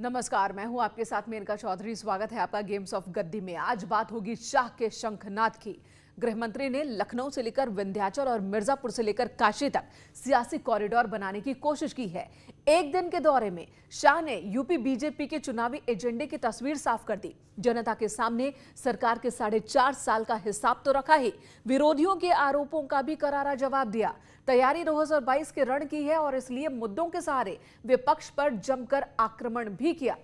नमस्कार, मैं हूं आपके साथ मेनका चौधरी। स्वागत है आपका गेम्स ऑफ गद्दी में। आज बात होगी शाह के शंखनाद की। गृह मंत्री ने लखनऊ से लेकर विंध्याचल और मिर्जापुर से लेकर काशी तक सियासी कॉरिडोर बनाने की कोशिश की है। एक दिन के दौरे में शाह ने यूपी बीजेपी के चुनावी एजेंडे की तस्वीर साफ कर दी। जनता के सामने सरकार के 4.5 साल का हिसाब तो रखा ही, विरोधियों के आरोपों का भी करारा जवाब दिया। तैयारी 2022 के रण की है और इसलिए मुद्दों के सहारे विपक्ष पर जमकर आक्रमण भी किया।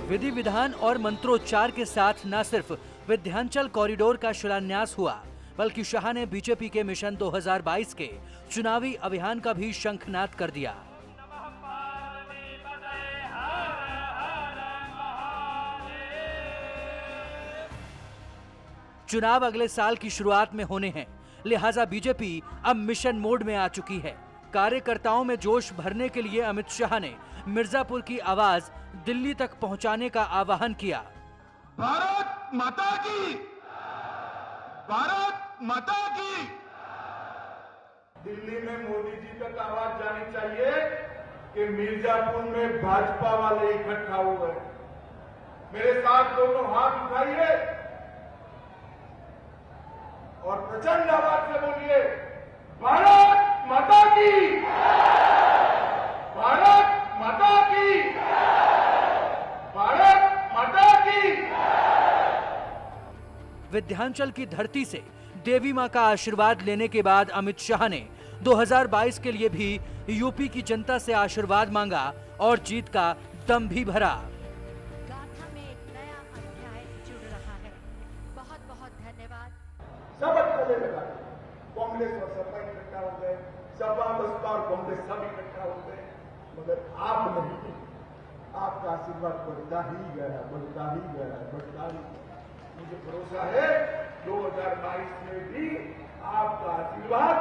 विधि विधान और मंत्रोच्चार के साथ न सिर्फ विंध्याचल कॉरिडोर का शिलान्यास हुआ, बल्कि शाह ने बीजेपी के मिशन 2022 के चुनावी अभियान का भी शंखनाद कर दिया। चुनाव अगले साल की शुरुआत में होने हैं, लिहाजा बीजेपी अब मिशन मोड में आ चुकी है। कार्यकर्ताओं में जोश भरने के लिए अमित शाह ने मिर्जापुर की आवाज दिल्ली तक पहुंचाने का आह्वान किया। भारत माता की, भारत माता की। दिल्ली में मोदी जी तक आवाज जानी चाहिए कि मिर्जापुर में भाजपा वाले इकट्ठा हुए। मेरे साथ दोनों हाथ उठाइए और प्रचंड आवाज से बोलिए, भारत माता की, भारत माता की, भारत माता की। विंध्याचल की धरती से देवी मां का आशीर्वाद लेने के बाद अमित शाह ने 2022 के लिए भी यूपी की जनता से आशीर्वाद मांगा और जीत का दम भी भरा। गाथा में एक नया अध्याय जुड़ रहा है। बहुत बहुत धन्यवाद। सब चले लगा, कांग्रेस और सपा इकट्ठा हो गए, सपा बसपा और कांग्रेस सब इकट्ठा हो गए, मगर आप नहीं। आपका आशीर्वाद बढ़ता ही गया, बढ़ता ही गया, बढ़ता ही गया। मुझे भरोसा है 2022 में भी आपका आशीर्वाद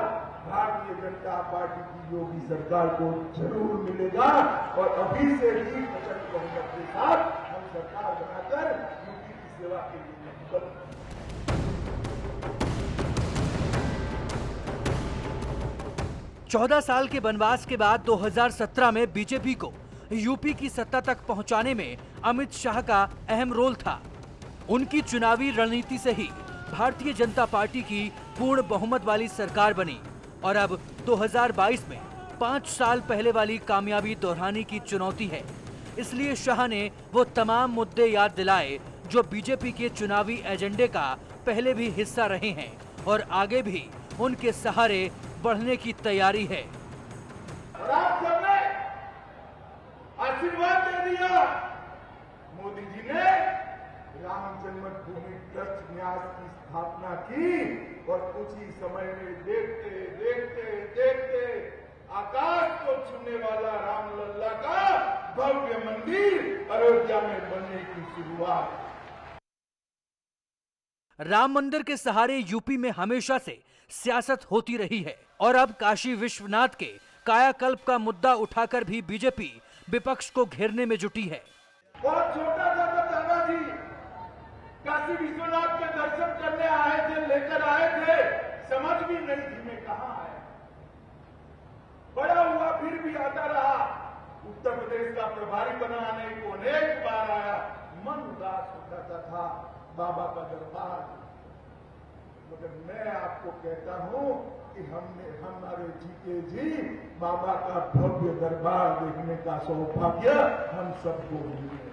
भारतीय जनता पार्टी की योगी सरकार को जरूर मिलेगा और अभी से ही प्रचंड बहुमत के साथ हम सरकार बनाकर यूपी की सेवा के लिए निकल। 14 साल के वनवास के बाद 2017 में बीजेपी को यूपी की सत्ता तक पहुंचाने में अमित शाह का अहम रोल था। उनकी चुनावी रणनीति से ही भारतीय जनता पार्टी की पूर्ण बहुमत वाली सरकार बनी और अब 2022 में 5 साल पहले वाली कामयाबी दोहराने की चुनौती है। इसलिए शाह ने वो तमाम मुद्दे याद दिलाए जो बीजेपी के चुनावी एजेंडे का पहले भी हिस्सा रहे हैं और आगे भी उनके सहारे बढ़ने की तैयारी है। और आप सबने आशीर्वाद दे दिया। मोदी जी ने राम जन्मभूमि ट्रस्ट न्यास की स्थापना की और कुछ ही समय में देखते देखते देखते आकाश को छूने वाला रामलला का भव्य मंदिर अयोध्या में बनने की शुरुआत। राम मंदिर के सहारे यूपी में हमेशा से सियासत होती रही है और अब काशी विश्वनाथ के कायाकल्प का मुद्दा उठाकर भी बीजेपी विपक्ष को घेरने में जुटी है। बहुत छोटा था तो दादा जी काशी विश्वनाथ के दर्शन करने आए थे, लेकर आए थे, समझ भी नहीं थी मैं कहां आया। बड़ा हुआ फिर भी आता रहा। उत्तर प्रदेश का प्रभारी बनाने को अनेक बार आया। मन उदास हो जाता था बाबा का दरबार, मगर मैं आपको कहता हूं कि हमारे जीते जी बाबा का भव्य दरबार देखने का सौभाग्य हम सबको मिले।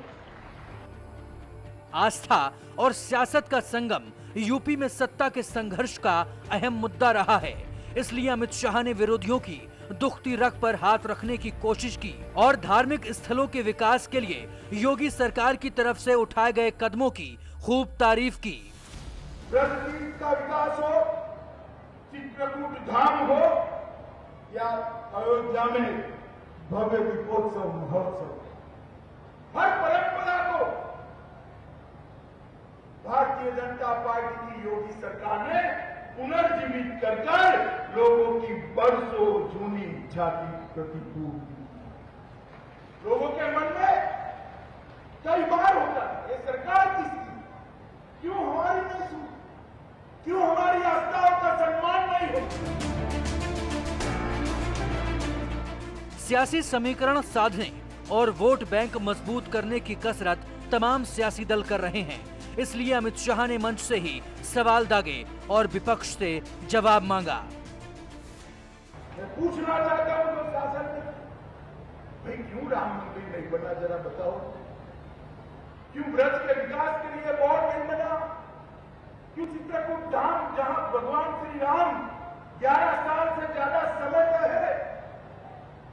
आस्था और सियासत का संगम यूपी में सत्ता के संघर्ष का अहम मुद्दा रहा है। इसलिए अमित शाह ने विरोधियों की दुखती रग पर हाथ रखने की कोशिश की और धार्मिक स्थलों के विकास के लिए योगी सरकार की तरफ से उठाए गए कदमों की खूब तारीफ की। का विकास हो, चित्रकूट धाम हो या अयोध्या में भव्य दीपोत्सव महोत्सव, हर परंपरा को भारतीय जनता पार्टी की योगी सरकार ने पुनर्जीवित कर लोगों की बरसों जूनी इच्छा की प्रतिपूर्ति। लोगों के मन में कई बार होता है, ये सरकार किसकी, क्यों हमारी नहीं सुनी, क्यों हमारी आस्थाओं का सम्मान नहीं होता। सियासी समीकरण साधने और वोट बैंक मजबूत करने की कसरत तमाम सियासी दल कर रहे हैं। इसलिए अमित शाह ने मंच से ही सवाल दागे और विपक्ष से जवाब मांगा। मैं पूछना चाहता हूं तो शासन में, भाई क्यों राम मंदिर नहीं बना, जरा बताओ। क्यों ब्रज के विकास के लिए बोर्ड नहीं बना? क्यों चित्रकूट धाम, जहां भगवान श्री राम 11 साल से ज्यादा समय में है,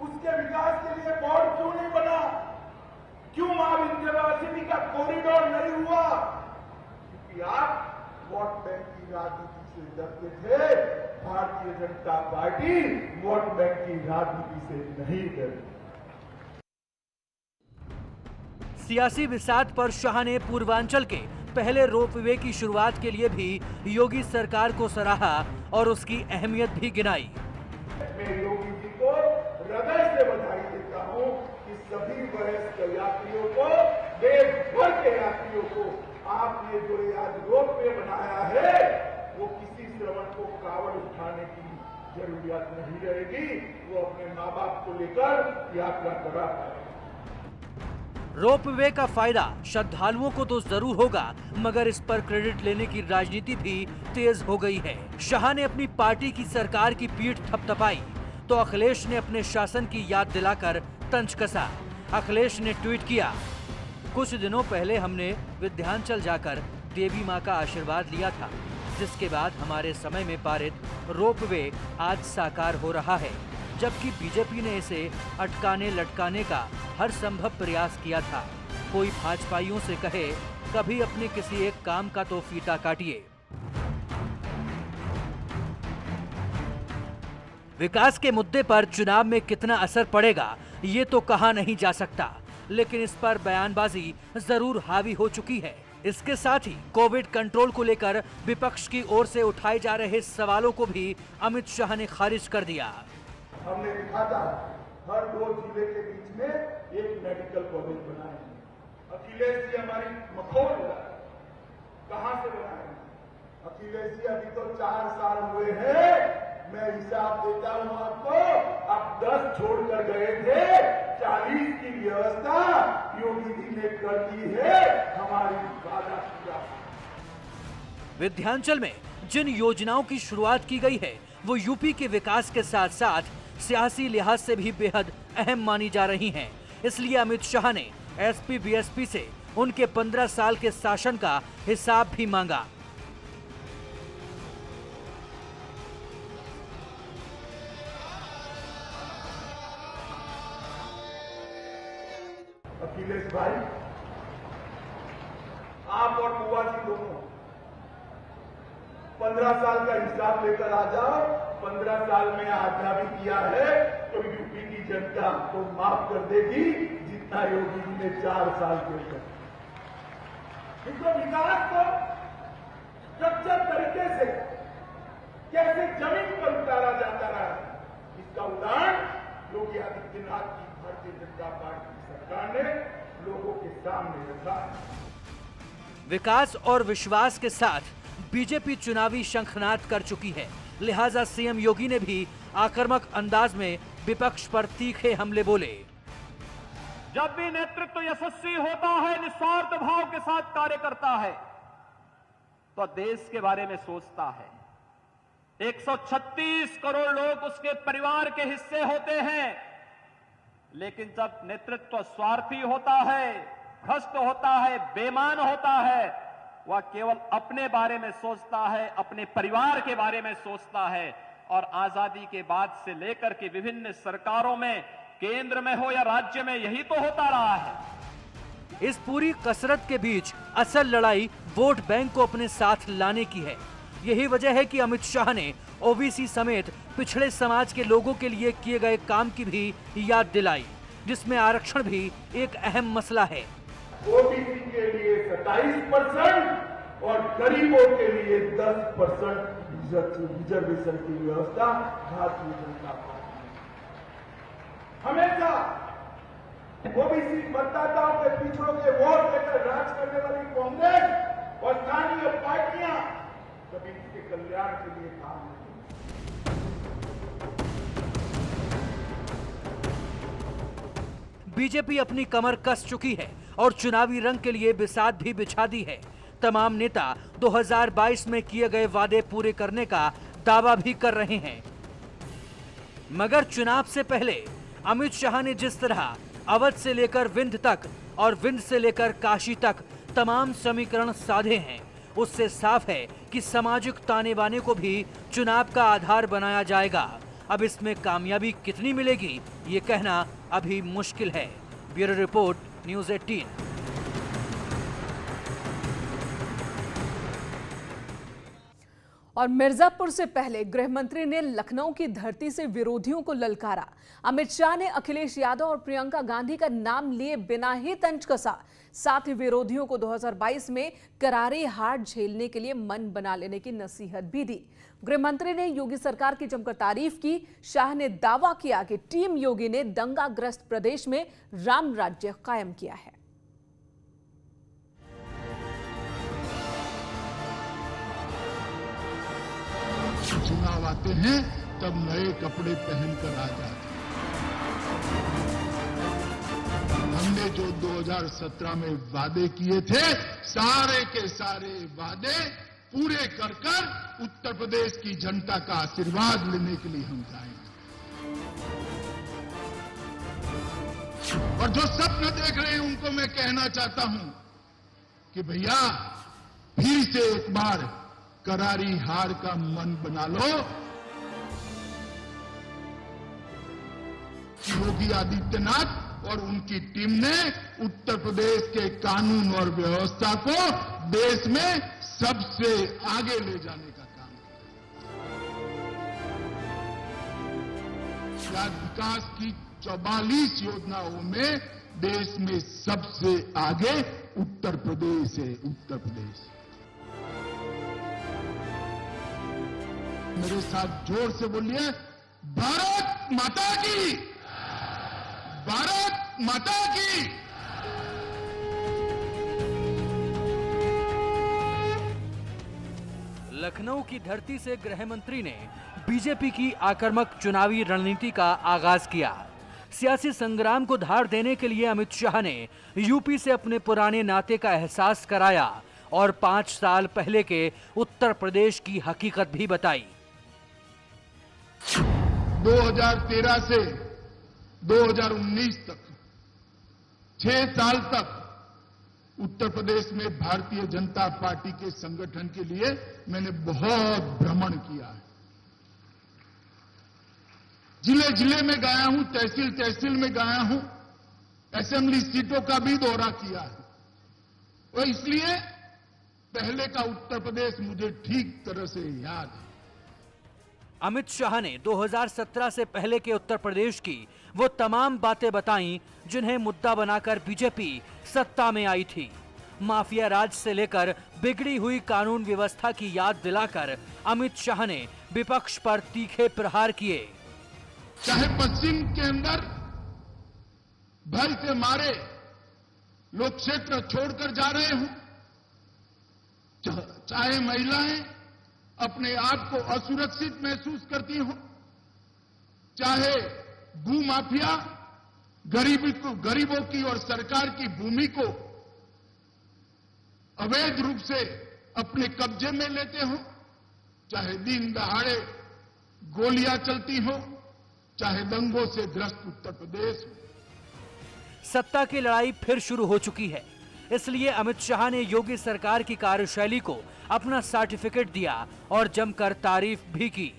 उसके विकास के लिए बोर्ड क्यों नहीं बना? क्यों मां विंध्यवासिनी का कॉरिडोर नहीं हुआ? क्योंकि आप वोट बैंक की राजनीति से डरते थे। Bharatiya Janata party vote bank की राजनीति से नहीं डरती। सियासी विसात पर शाह ने पूर्वांचल के पहले रोपवे की शुरुआत के लिए भी योगी सरकार को सराहा और उसकी अहमियत भी गिनाई। मैं योगी जी को हृदय से बधाई देता हूं कि सभी वयस्क यात्रियों को, देश भर के यात्रियों को आपने जो आज रोपवे बनाया है, वो किसी श्रवण को कावड़ उठाने की जरूरत नहीं रहेगी। वो अपने माँ बाप को लेकर यात्रा करा पाएगा। रोपवे का फायदा श्रद्धालुओं को तो जरूर होगा, मगर इस पर क्रेडिट लेने की राजनीति भी तेज हो गई है। शाह ने अपनी पार्टी की सरकार की पीठ थपथपाई तो अखिलेश ने अपने शासन की याद दिलाकर तंज कसा। अखिलेश ने ट्वीट किया, कुछ दिनों पहले हमने विंध्याचल जाकर देवी माँ का आशीर्वाद लिया था, जिसके बाद हमारे समय में पारित रोपवे आज साकार हो रहा है, जबकि बीजेपी ने इसे अटकाने लटकाने का हर संभव प्रयास किया था। कोई भाजपाइयों से कहे कभी अपने किसी एक काम का तो फीता काटिए। विकास के मुद्दे पर चुनाव में कितना असर पड़ेगा ये तो कहा नहीं जा सकता, लेकिन इस पर बयानबाजी जरूर हावी हो चुकी है। इसके साथ ही कोविड कंट्रोल को लेकर विपक्ष की ओर से उठाए जा रहे सवालों को भी अमित शाह ने खारिज कर दिया। हमने लिखा था हर 2 जिले के बीच में एक मेडिकल कॉलेज बनाएंगे। अखिलेश जी हमारी मखौल कहां से बनाएंगे? अखिलेश जी अभी तो 4 साल हुए हैं, मैं हिसाब देता हूं आपको, आप 10 छोड़कर गए थे, 40 की व्यवस्था योगी जी ने कर दी है। हमारी वादा पूरा। विंध्याचल में जिन योजनाओं की शुरुआत की गई है वो यूपी के विकास के साथ साथ सियासी लिहाज से भी बेहद अहम मानी जा रही हैं। इसलिए अमित शाह ने एसपी बीएसपी से उनके 15 साल के शासन का हिसाब भी मांगा। अखिलेश भाई, आप और बुआ जी दोनों 15 साल का हिसाब लेकर आ जाओ। 15 साल में आधा भी किया है तो यूपी की जनता आपको माफ कर देगी, जितना योगी जी ने 4 साल के कर। इनको विकास को स्ट्रक्चर तरीके से कैसे जमीन पर उतारा जाता रहा, इसका उदाहरण योगी आदित्यनाथ की भारतीय जनता पार्टी की सरकार ने लोगों के सामने रखा है। विकास और विश्वास के साथ बीजेपी चुनावी शंखनाद कर चुकी है, लिहाजा सीएम योगी ने भी आक्रामक अंदाज में विपक्ष पर तीखे हमले बोले। जब भी नेतृत्व यशस्वी होता है, निस्वार्थ भाव के साथ कार्य करता है, तो देश के बारे में सोचता है। 136 करोड़ लोग उसके परिवार के हिस्से होते हैं, लेकिन जब नेतृत्व स्वार्थी होता है, भ्रष्ट होता है, बेईमान होता है, वह केवल अपने बारे में सोचता है, अपने परिवार के बारे में सोचता है। और आजादी के बाद से लेकर के विभिन्न सरकारों में, केंद्र में हो या राज्य में, यही तो होता रहा है। इस पूरी कसरत के बीच असल लड़ाई वोट बैंक को अपने साथ लाने की है। यही वजह है कि अमित शाह ने ओबीसी समेत पिछड़े समाज के लोगों के लिए किए गए काम की भी याद दिलाई, जिसमें आरक्षण भी एक अहम मसला है। ओबीसी के लिए 27% और गरीबों के लिए 10% रिजर्वेशन की व्यवस्था भारतीय जनता पार्टी हमेशा ओबीसी मतदाताओं के पिछड़ों के वोट लेकर राज करने वाली कांग्रेस और स्थानीय पार्टियां कभी इसके कल्याण के लिए काम नहीं। बीजेपी अपनी कमर कस चुकी है और चुनावी रंग के लिए बिसात भी बिछा दी है। तमाम नेता 2022 में किए गए वादे पूरे करने का दावा भी कर रहे हैं, मगर चुनाव से पहले अमित शाह ने जिस तरह अवध से लेकर विंध्य तक और विंध्य से लेकर काशी तक तमाम समीकरण साधे हैं, उससे साफ है कि सामाजिक ताने बाने को भी चुनाव का आधार बनाया जाएगा। अब इसमें कामयाबी कितनी मिलेगी, ये कहना अभी मुश्किल है। Bureau report, news 18। और मिर्जापुर से पहले गृह मंत्री ने लखनऊ की धरती से विरोधियों को ललकारा। अमित शाह ने अखिलेश यादव और प्रियंका गांधी का नाम लिए बिना ही तंज कसा। साथ ही विरोधियों को 2022 में करारी हार झेलने के लिए मन बना लेने की नसीहत भी दी। गृह मंत्री ने योगी सरकार की जमकर तारीफ की। शाह ने दावा किया कि टीम योगी ने दंगाग्रस्त प्रदेश में राम राज्य कायम किया है। चुनाव आते हैं तब नए कपड़े पहनकर आ जाते हैं। हमने जो 2017 में वादे किए थे, सारे के सारे वादे पूरे कर उत्तर प्रदेश की जनता का आशीर्वाद लेने के लिए हम जाएंगे। और जो सपने देख रहे हैं उनको मैं कहना चाहता हूं कि भैया फिर से एक बार करारी हार का मन बना लो। योगी आदित्यनाथ और उनकी टीम ने उत्तर प्रदेश के कानून और व्यवस्था को देश में सबसे आगे ले जाने का काम किया। विकास की 44 योजनाओं में देश में सबसे आगे उत्तर प्रदेश है। उत्तर प्रदेश मेरे साथ जोर से बोलिए, भारत माता की, भारत माता की। लखनऊ की धरती से गृह मंत्री ने बीजेपी की आक्रामक चुनावी रणनीति का आगाज किया। सियासी संग्राम को धार देने के लिए अमित शाह ने यूपी से अपने पुराने नाते का एहसास कराया और 5 साल पहले के उत्तर प्रदेश की हकीकत भी बताई। 2013 से 2019 तक 6 साल तक उत्तर प्रदेश में भारतीय जनता पार्टी के संगठन के लिए मैंने बहुत भ्रमण किया है। जिले जिले में गया हूं, तहसील तहसील में गया हूं, असेंबली सीटों का भी दौरा किया है। और इसलिए पहले का उत्तर प्रदेश मुझे ठीक तरह से याद है। अमित शाह ने 2017 से पहले के उत्तर प्रदेश की वो तमाम बातें बताईं जिन्हें मुद्दा बनाकर बीजेपी सत्ता में आई थी। माफिया राज से लेकर बिगड़ी हुई कानून व्यवस्था की याद दिलाकर अमित शाह ने विपक्ष पर तीखे प्रहार किए। चाहे पश्चिम के अंदर भय से मारे लोग क्षेत्र छोड़कर जा रहे हों, चाहे महिलाएं अपने आप को असुरक्षित महसूस करती हो, चाहे भूमाफिया गरीबों की और सरकार की भूमि को अवैध रूप से अपने कब्जे में लेते हो, चाहे दिन दहाड़े गोलियां चलती हो, चाहे दंगों से ग्रस्त उत्तर प्रदेश हो। सत्ता की लड़ाई फिर शुरू हो चुकी है। इसलिए अमित शाह ने योगी सरकार की कार्यशैली को अपना सर्टिफिकेट दिया और जमकर तारीफ भी की।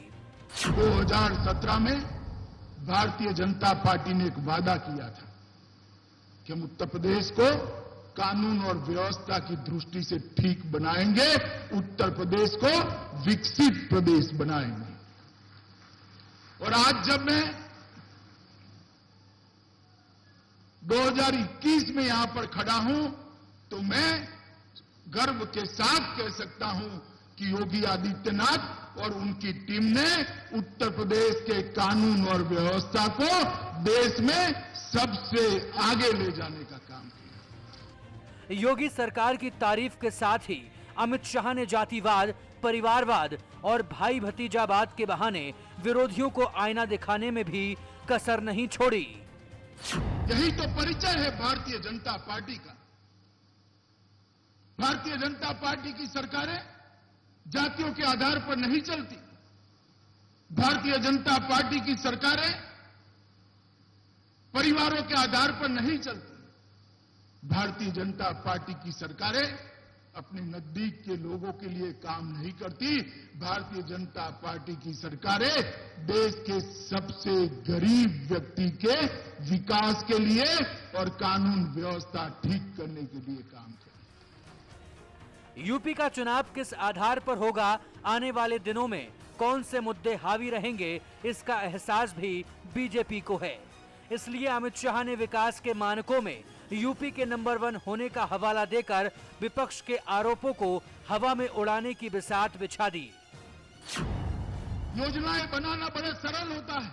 2017 में भारतीय जनता पार्टी ने एक वादा किया था कि हम उत्तर प्रदेश को कानून और व्यवस्था की दृष्टि से ठीक बनाएंगे, उत्तर प्रदेश को विकसित प्रदेश बनाएंगे। और आज जब मैं 2021 में यहां पर खड़ा हूं तो मैं गर्व के साथ कह सकता हूं कि योगी आदित्यनाथ और उनकी टीम ने उत्तर प्रदेश के कानून और व्यवस्था को देश में सबसे आगे ले जाने का काम किया। योगी सरकार की तारीफ के साथ ही अमित शाह ने जातिवाद, परिवारवाद और भाई भतीजावाद के बहाने विरोधियों को आईना दिखाने में भी कसर नहीं छोड़ी। यही तो परिचय है भारतीय जनता पार्टी का। भारतीय जनता पार्टी की सरकारें जातियों के आधार पर नहीं चलती। भारतीय जनता पार्टी की सरकारें परिवारों के आधार पर नहीं चलती। भारतीय जनता पार्टी की सरकारें अपने नजदीक के लोगों के लिए काम नहीं करती। भारतीय जनता पार्टी की सरकारें देश के सबसे गरीब व्यक्ति के विकास के लिए और कानून व्यवस्था ठीक करने के लिए काम करती। यूपी का चुनाव किस आधार पर होगा, आने वाले दिनों में कौन से मुद्दे हावी रहेंगे, इसका एहसास भी बीजेपी को है। इसलिए अमित शाह ने विकास के मानकों में यूपी के नंबर 1 होने का हवाला देकर विपक्ष के आरोपों को हवा में उड़ाने की बिसात बिछा दी। योजनाएं बनाना बड़ा सरल होता है,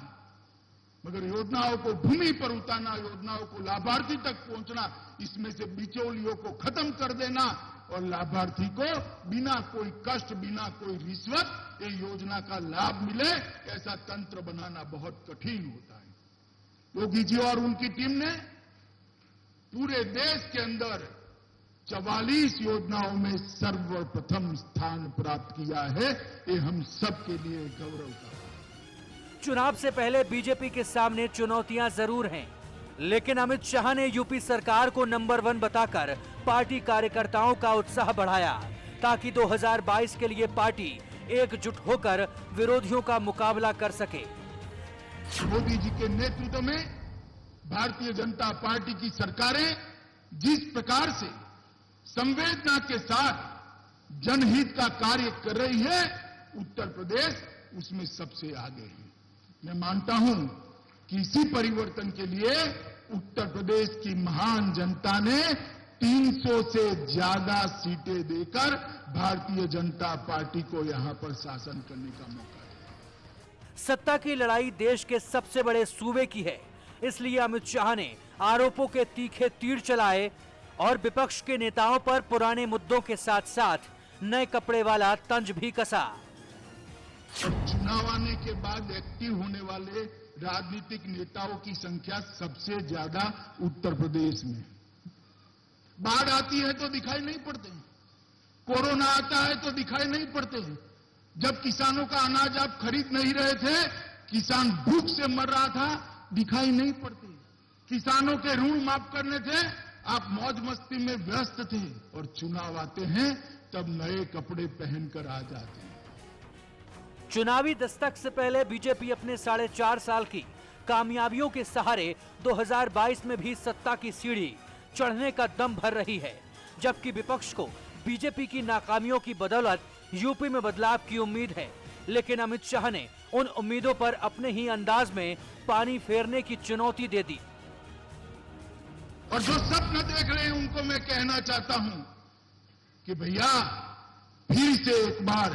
मगर योजनाओं को भूमि पर उतारना, योजनाओं को लाभार्थी तक पहुंचना, इसमें से बिचौलियों को खत्म कर देना और लाभार्थी को बिना कोई कष्ट, बिना कोई रिश्वत ये योजना का लाभ मिले, ऐसा तंत्र बनाना बहुत कठिन होता है। योगी जी और उनकी टीम ने पूरे देश के अंदर 44 योजनाओं में सर्वप्रथम स्थान प्राप्त किया है। ये हम सबके लिए गौरव का बात। चुनाव से पहले बीजेपी के सामने चुनौतियां जरूर हैं, लेकिन अमित शाह ने यूपी सरकार को नंबर 1 बताकर पार्टी कार्यकर्ताओं का उत्साह बढ़ाया, ताकि 2022 के लिए पार्टी एकजुट होकर विरोधियों का मुकाबला कर सके। मोदी जी के नेतृत्व में भारतीय जनता पार्टी की सरकारें जिस प्रकार से संवेदना के साथ जनहित का कार्य कर रही है, उत्तर प्रदेश उसमें सबसे आगे है। मैं मानता हूं कि इसी परिवर्तन के लिए उत्तर प्रदेश की महान जनता ने 300 से ज्यादा सीटें देकर भारतीय जनता पार्टी को यहां पर शासन करने का मौका दिया। सत्ता की लड़ाई देश के सबसे बड़े सूबे की है, इसलिए अमित शाह ने आरोपों के तीखे तीर चलाए और विपक्ष के नेताओं पर पुराने मुद्दों के साथ साथ नए कपड़े वाला तंज भी कसा। चुनाव आने के बाद एक्टिव होने वाले राजनीतिक नेताओं की संख्या सबसे ज्यादा उत्तर प्रदेश में। बाढ़ आती है तो दिखाई नहीं पड़ते, कोरोना आता है तो दिखाई नहीं पड़ते, जब किसानों का अनाज आप खरीद नहीं रहे थे, किसान भूख से मर रहा था, दिखाई नहीं पड़ते, किसानों के ऋण माफ करने थे, आप मौज मस्ती में व्यस्त थे, और चुनाव आते हैं तब नए कपड़े पहनकर आ जाते हैं। चुनावी दस्तक से पहले बीजेपी अपने 4.5 साल की कामयाबियों के सहारे 2022 में भी सत्ता की सीढ़ी चढ़ने का दम भर रही है, जबकि विपक्ष को बीजेपी की नाकामियों की बदौलत यूपी में बदलाव की उम्मीद है। लेकिन अमित शाह ने उन उम्मीदों पर अपने ही अंदाज में पानी फेरने की चुनौती दे दी। और जो सपना देख रहे हैं उनको मैं कहना चाहता हूं कि भैया फिर से एक बार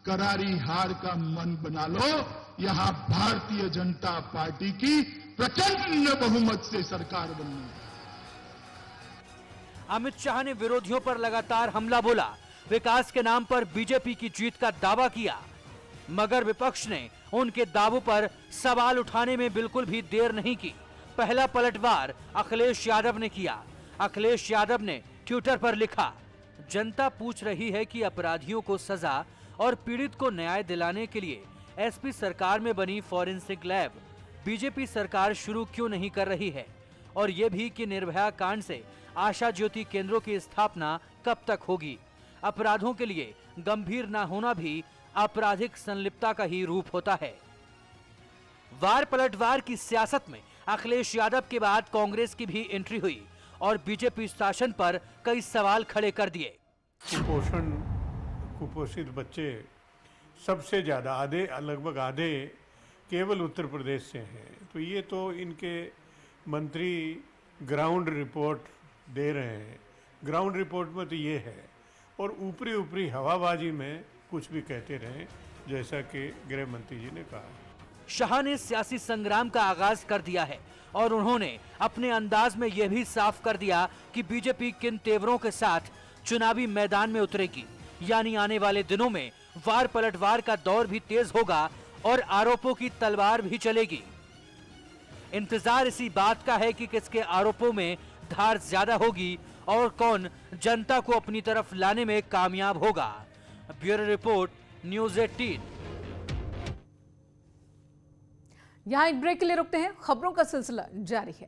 करारी हार का मन बना लो, यहां भारतीय जनता पार्टी की प्रचंड बहुमत से सरकार बननी है। अमित शाह ने विरोधियों पर लगातार हमला बोला, विकास के नाम पर बीजेपी की जीत का दावा किया, मगर विपक्ष ने उनके दावों पर सवाल उठाने में बिल्कुल भी देर नहीं की। पहला पलटवार अखिलेश यादव ने किया। अखिलेश यादव ने ट्विटर पर लिखा, जनता पूछ रही है कि अपराधियों को सजा और पीड़ित को न्याय दिलाने के लिए एसपी सरकार में बनी फॉरेंसिक लैब बीजेपी सरकार शुरू क्यों नहीं कर रही है, और ये भी कि निर्भया कांड से आशा ज्योति केंद्रों की स्थापना कब तक होगी। अपराधों के लिए गंभीर न होना भी आपराधिक संलिप्तता का ही रूप होता है। वार पलटवार की सियासत में अखिलेश यादव के बाद कांग्रेस की भी एंट्री हुई और बीजेपी शासन पर कई सवाल खड़े कर दिए। कुपोषित बच्चे सबसे ज्यादा लगभग आधे केवल उत्तर प्रदेश से हैं। तो ये तो इनके मंत्री ग्राउंड रिपोर्ट दे रहे हैं, ग्राउंड रिपोर्ट में तो ये है, और ऊपरी ऊपरी हवाबाजी में कुछ भी कहते रहें, जैसा कि गृह मंत्री जी ने कहा। शाह ने सियासी संग्राम का आगाज कर दिया है और उन्होंने अपने अंदाज में यह भी साफ कर दिया कि बीजेपी किन तेवरों के साथ चुनावी मैदान में उतरेगी। यानी आने वाले दिनों में वार पलटवार का दौर भी तेज होगा और आरोपों की तलवार भी चलेगी। इंतजार इसी बात का है कि किसके आरोपों में धार ज्यादा होगी और कौन जनता को अपनी तरफ लाने में कामयाब होगा। Bureau report, news 18। यहां एक ब्रेक के लिए रुकते हैं, खबरों का सिलसिला जारी है।